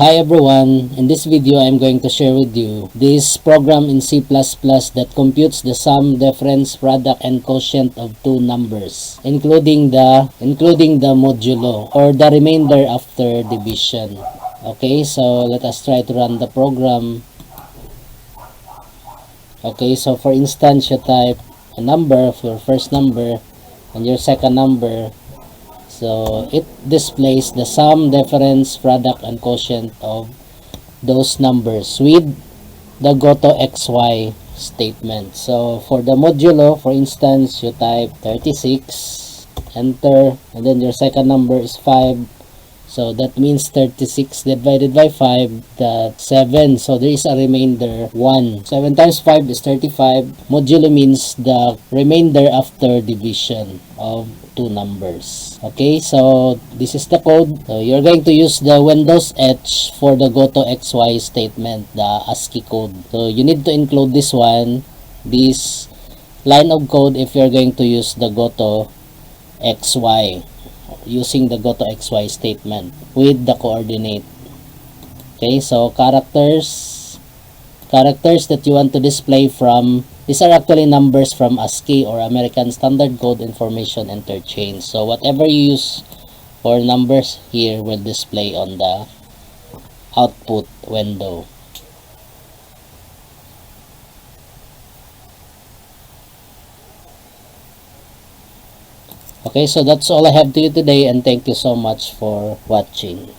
Hi everyone, in this video I'm going to share with you this program in C++ that computes the sum, difference, product, and quotient of two numbers, including the modulo or the remainder after division. Okay, so let us try to run the program. Okay, so for instance, you type a number for your first number and your second number. So it displays the sum, difference, product, and quotient of those numbers with the gotoxy statement. So for the modulo, for instance, you type 36, enter, and then your second number is 5. So that means 36 divided by 5, that's 7. So there is a remainder 1. 7 times 5 is 35. Modulo means the remainder after division of two numbers. Okay, so this is the code. So you're going to use the Windows H for the gotoxy statement, the ASCII code. So you need to include this this line of code if you're going to use the gotoxy, using the gotoxy statement with the coordinate. Okay, so characters that you want to display from, these are actually numbers from ASCII or American Standard Code Information Interchange. So whatever you use for numbers here will display on the output window. Okay, so that's all I have to you today, and thank you so much for watching.